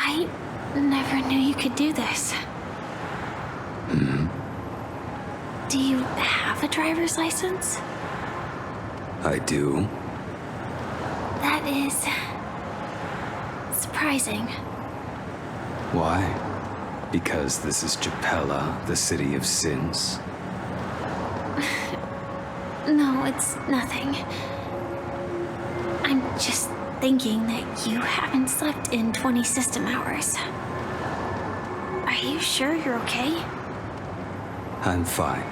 I never knew you could do this. Do you have a driver's license? I do. That is surprising. Why? Because this is Japella, the city of sins? No, it's nothing. I'm just thinking that you haven't slept in 20 system hours. Are you sure you're okay? I'm fine.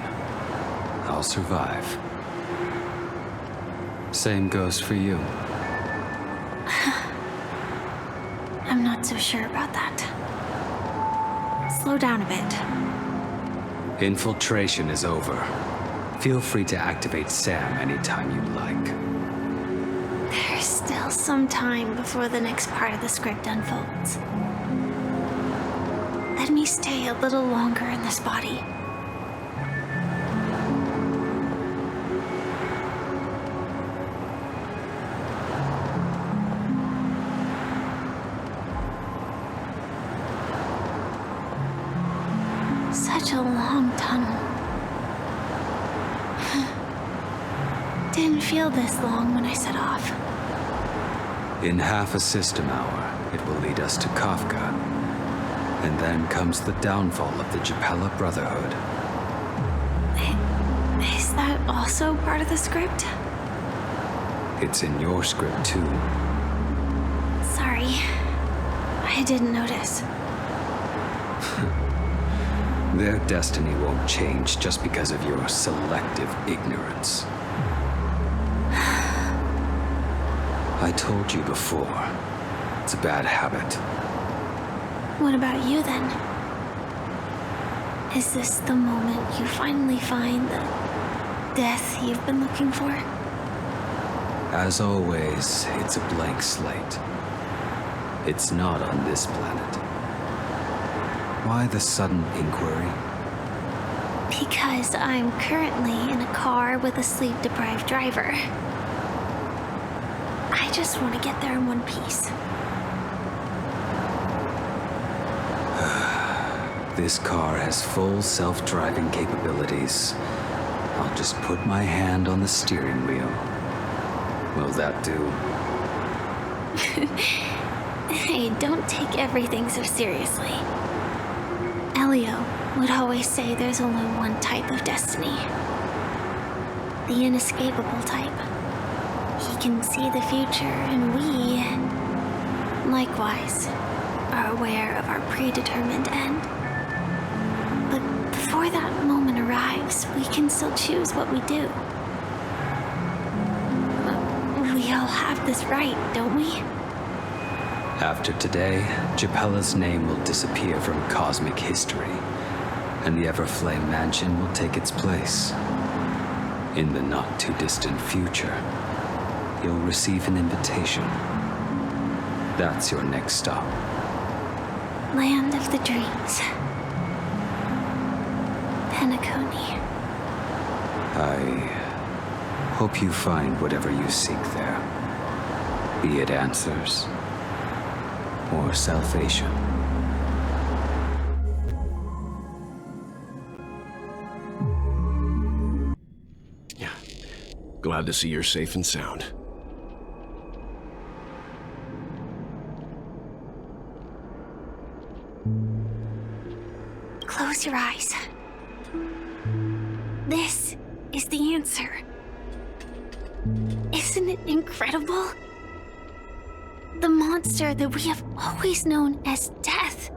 I'll survive. Same goes for you. I'm not so sure about that. Slow down a bit. Infiltration is over. Feel free to activate Sam anytime you like. There's still some time before the next part of the script unfolds. Let me stay a little longer in this body. Such a long tunnel. Didn't feel this long when I set off. In half a system hour, it will lead us to Kafka. And then comes the downfall of the Japella Brotherhood. Is that also part of the script? It's in your script too. Sorry. I didn't notice. Their destiny won't change just because of your selective ignorance. I told you before, it's a bad habit. What about you then? Is this the moment you finally find the death you've been looking for? As always, it's a blank slate. It's not on this planet. Why the sudden inquiry? Because I'm currently in a car with a sleep-deprived driver. I just want to get there in one piece. This car has full self-driving capabilities. I'll just put my hand on the steering wheel. Will that do? Hey, don't take everything so seriously. Elio would always say there's only one type of destiny. The inescapable type. He can see the future, and we, likewise, are aware of our predetermined end. But before that moment arrives, we can still choose what we do. We all have this right, don't we? After today, Japella's name will disappear from cosmic history, and the Everflame Mansion will take its place. In the not-too-distant future, you'll receive an invitation. That's your next stop. Land of the Dreams. Penacony. I hope you find whatever you seek there. Be it answers or salvation. Yeah. Glad to see you're safe and sound. Close your eyes. This is the answer. Isn't it incredible? The monster that we have always known as Death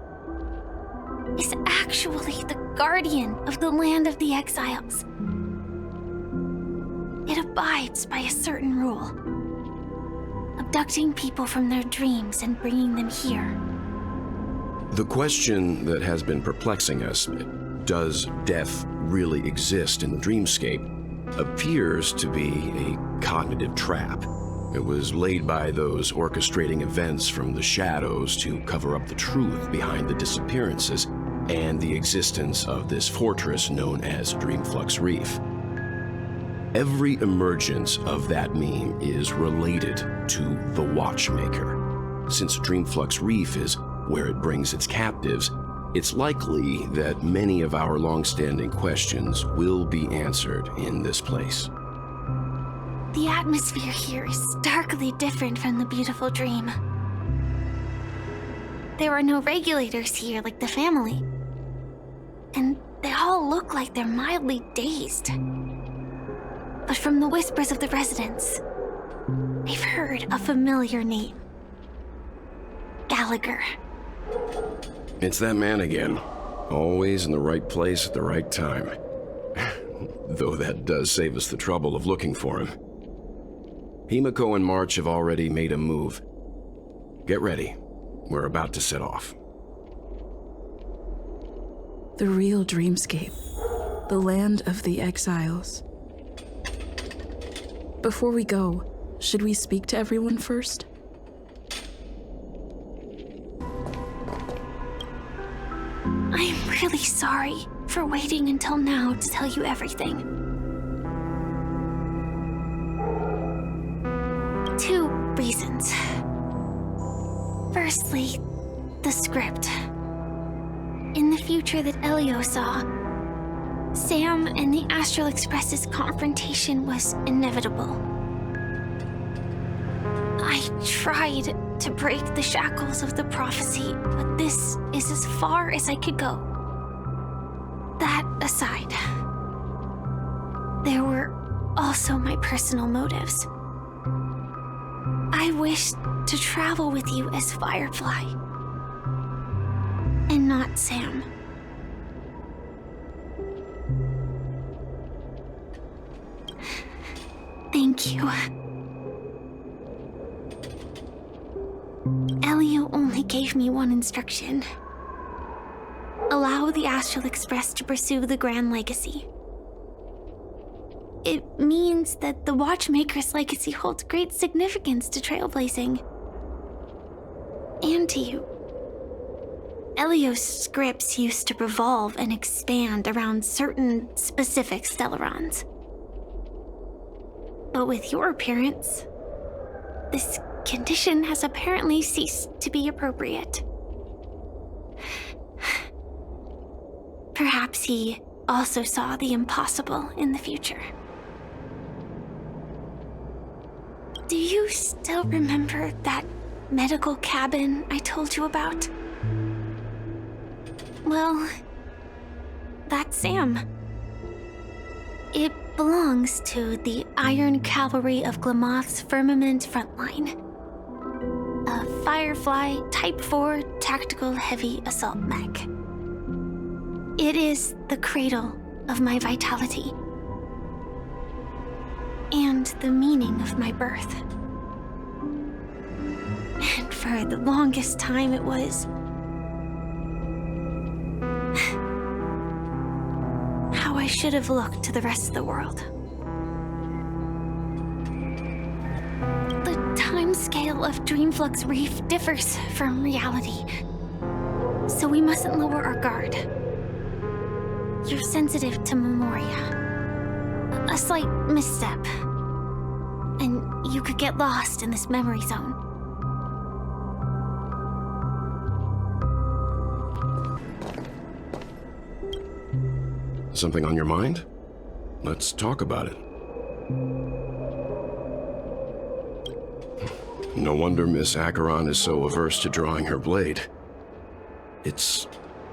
is actually the guardian of the land of the exiles. It abides by a certain rule, abducting people from their dreams and bringing them here. The question that has been perplexing us, does death really exist in the dreamscape, appears to be a cognitive trap. It was laid by those orchestrating events from the shadows to cover up the truth behind the disappearances and the existence of this fortress known as Dreamflux Reef. Every emergence of that meme is related to the Watchmaker, since Dreamflux Reef is where it brings its captives, it's likely that many of our long-standing questions will be answered in this place. The atmosphere here is starkly different from the beautiful dream. There are no regulators here like the family. And they all look like they're mildly dazed. But from the whispers of the residents, they've heard a familiar name. Gallagher. It's that man again. Always in the right place at the right time. Though that does save us the trouble of looking for him. Himiko and March have already made a move. Get ready. We're about to set off. The real dreamscape. The land of the exiles. Before we go, should we speak to everyone first? I'm really sorry for waiting until now to tell you everything. 2 reasons. Firstly, the script. In the future that Elio saw, Sam and the Astral Express's confrontation was inevitable. I tried to break the shackles of the prophecy, but this is as far as I could go. That aside, there were also my personal motives. I wished to travel with you as Firefly, and not Sam. Thank you. Elio only gave me one instruction. Allow the Astral Express to pursue the Grand Legacy. It means that the Watchmaker's legacy holds great significance to trailblazing. And to you. Elio's scripts used to revolve and expand around certain specific Stellarons. But with your appearance, this condition has apparently ceased to be appropriate. Perhaps he also saw the impossible in the future. Do you still remember that medical cabin I told you about? Well, that's Sam. It belongs to the Iron Cavalry of Glamoth's Firmament Frontline. A Firefly Type 4 tactical heavy assault mech. It is the cradle of my vitality. And the meaning of my birth. And for the longest time it was how I should have looked to the rest of the world. The timescale of Dreamflux Reef differs from reality, so we mustn't lower our guard. You're sensitive to Memoria. A slight misstep, and you could get lost in this memory zone. Something on your mind? Let's talk about it. No wonder Miss Acheron is so averse to drawing her blade. It's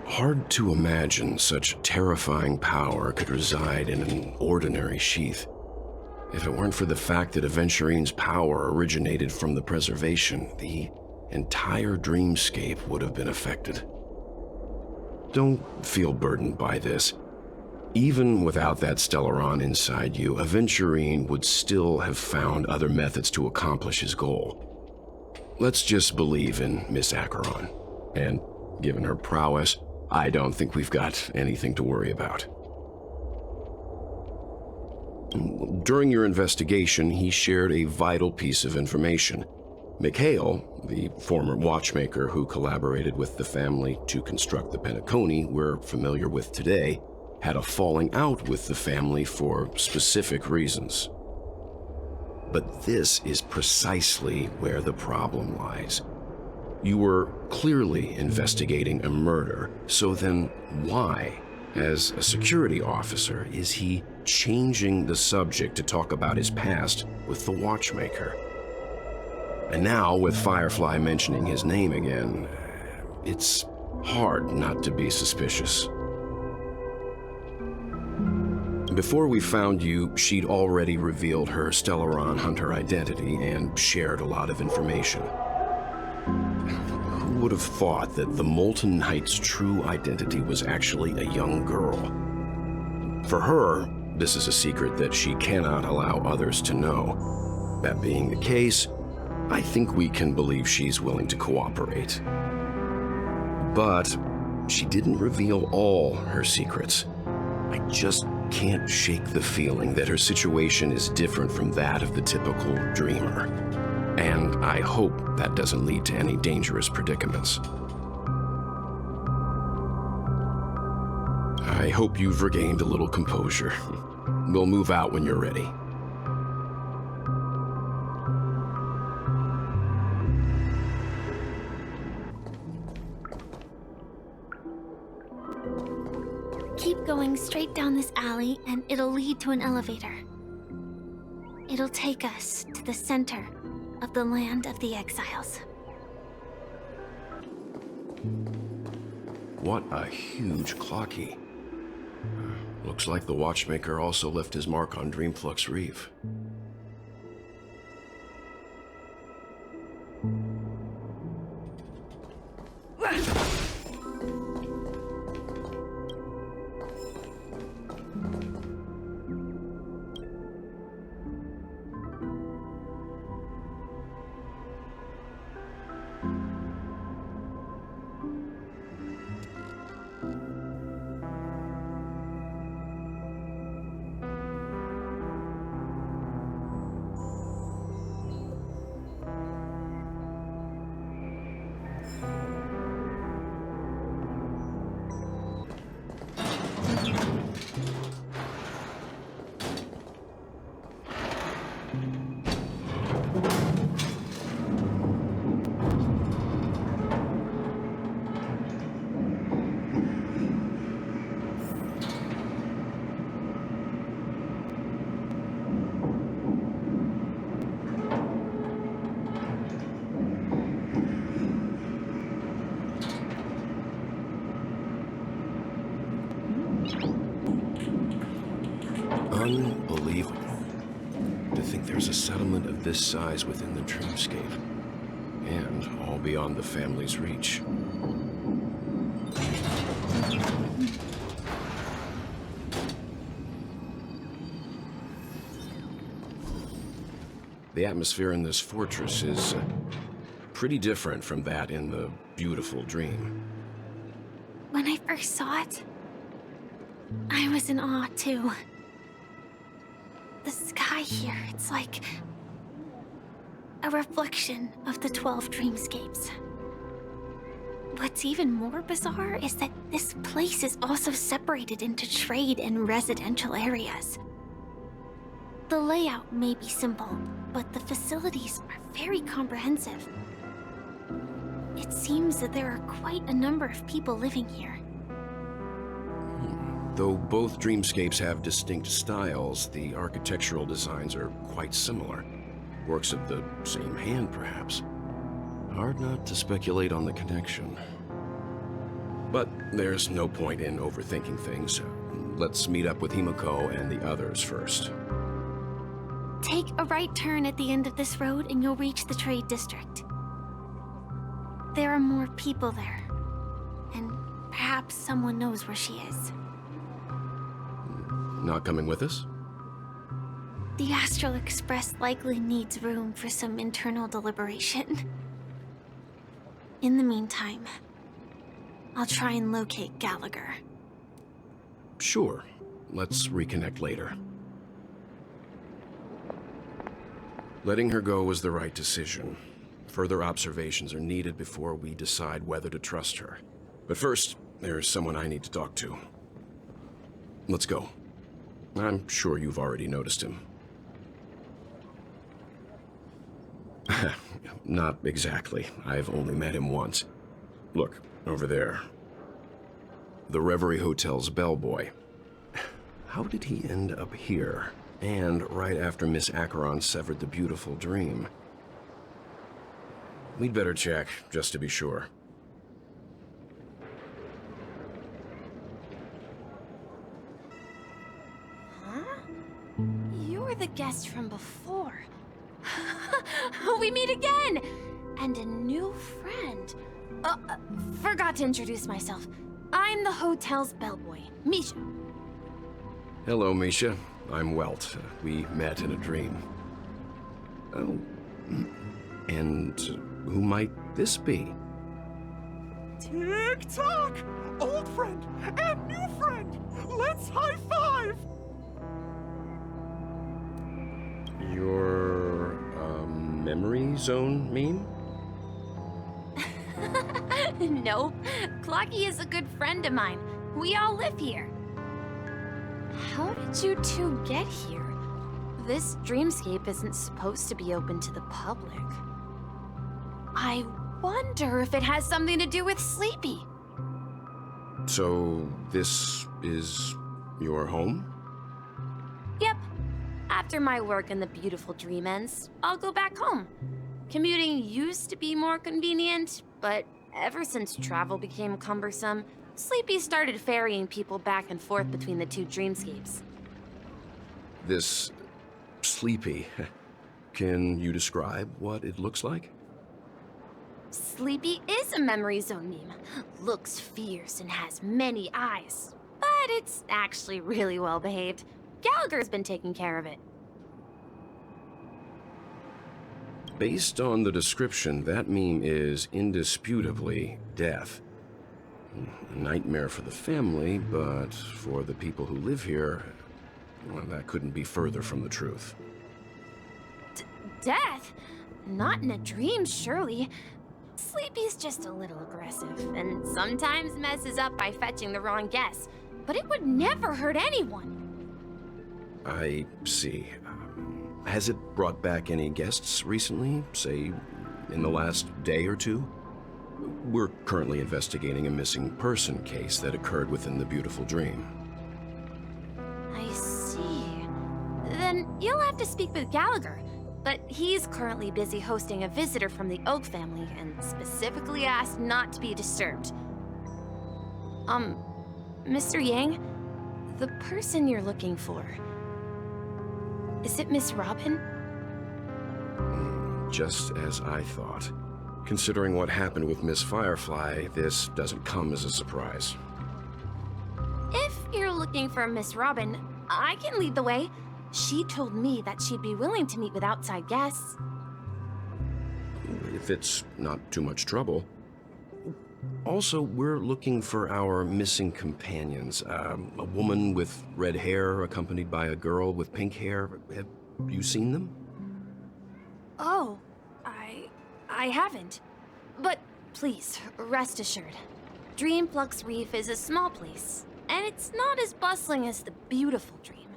hard to imagine such terrifying power could reside in an ordinary sheath. If it weren't for the fact that Aventurine's power originated from the preservation, the entire dreamscape would have been affected. Don't feel burdened by this. Even without that Stellaron inside you, Aventurine would still have found other methods to accomplish his goal. Let's just believe in Miss Acheron. And given her prowess, I don't think we've got anything to worry about. During your investigation, he shared a vital piece of information. Mikhail, the former watchmaker who collaborated with the family to construct the Penacony we're familiar with today, had a falling out with the family for specific reasons. But this is precisely where the problem lies. You were clearly investigating a murder, so then why, as a security officer, is he changing the subject to talk about his past with the watchmaker? And now, with Firefly mentioning his name again, it's hard not to be suspicious. Before we found you, she'd already revealed her Stellaron hunter identity and shared a lot of information. Who would have thought that the Molten Knight's true identity was actually a young girl? For her, this is a secret that she cannot allow others to know. That being the case, I think we can believe she's willing to cooperate. But she didn't reveal all her secrets. I just can't shake the feeling that her situation is different from that of the typical dreamer. And I hope that doesn't lead to any dangerous predicaments. I hope you've regained a little composure. We'll move out when you're ready. Keep going straight down this alley and it'll lead to an elevator. It'll take us to the center of the land of the exiles. What a huge clocky. Looks like the watchmaker also left his mark on Dreamflux Reef. Unbelievable. To think there's a settlement of this size within the dreamscape, and all beyond the family's reach. The atmosphere in this fortress is pretty different from that in the beautiful dream. When I first saw it, I was in awe too. The sky here, it's like a reflection of the 12 dreamscapes. What's even more bizarre is that this place is also separated into trade and residential areas. The layout may be simple, but the facilities are very comprehensive. It seems that there are quite a number of people living here. Though both dreamscapes have distinct styles, the architectural designs are quite similar. Works of the same hand, perhaps. Hard not to speculate on the connection. But there's no point in overthinking things. Let's meet up with Himiko and the others first. Take a right turn at the end of this road and you'll reach the trade district. There are more people there, and perhaps someone knows where she is. Not coming with us? The Astral Express likely needs room for some internal deliberation. In the meantime, I'll try and locate Gallagher. Sure. Let's reconnect later. Letting her go was the right decision. Further observations are needed before we decide whether to trust her. But first, there's someone I need to talk to. Let's go. I'm sure you've already noticed him. Not exactly. I've only met him once. Look, over there. The Reverie Hotel's bellboy. How did he end up here? And right after Miss Acheron severed the beautiful dream. We'd better check, just to be sure. Huh? You're the guest from before. We meet again! And a new friend. Forgot to introduce myself. I'm the hotel's bellboy, Misha. Hello, Misha. I'm Welt. We met in a dream. Oh. And who might this be? Tick-tock! Old friend and new friend! Let's high-five! Your, memory zone meme? Nope. Clocky is a good friend of mine. We all live here. How did you two get here? This dreamscape isn't supposed to be open to the public. I wonder if it has something to do with Sleepy. So, this is your home? Yep. After my work in the beautiful dream ends, I'll go back home. Commuting used to be more convenient, but ever since travel became cumbersome, Sleepy started ferrying people back and forth between the two dreamscapes. This Sleepy. Can you describe what it looks like? Sleepy is a memory zone meme. Looks fierce and has many eyes. But it's actually really well behaved. Gallagher's been taking care of it. Based on the description, that meme is indisputably death. A nightmare for the family, but for the people who live here, well, that couldn't be further from the truth. Death? Not in a dream, surely. Sleepy's just a little aggressive, and sometimes messes up by fetching the wrong guess. But it would never hurt anyone. I see. Has it brought back any guests recently? Say, in the last day or two? We're currently investigating a missing person case that occurred within the beautiful dream. I see. Then you'll have to speak with Gallagher. But he's currently busy hosting a visitor from the Oak family and specifically asked not to be disturbed. Mr. Yang, the person you're looking for, is it Miss Robin? Just as I thought. Considering what happened with Miss Firefly, this doesn't come as a surprise. If you're looking for Miss Robin, I can lead the way. She told me that she'd be willing to meet with outside guests. If it's not too much trouble. Also, we're looking for our missing companions. A woman with red hair accompanied by a girl with pink hair. Have you seen them? Oh, I haven't. But please, rest assured. Dreamflux Reef is a small place, and it's not as bustling as the beautiful dream.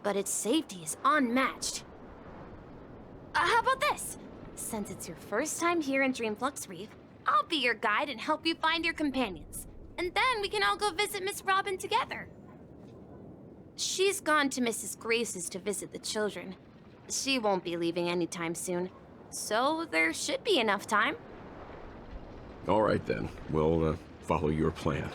But its safety is unmatched. How about this? Since it's your first time here in Dreamflux Reef, I'll be your guide and help you find your companions. And then we can all go visit Miss Robin together. She's gone to Mrs. Grace's to visit the children. She won't be leaving anytime soon, so there should be enough time. All right then, we'll follow your plan.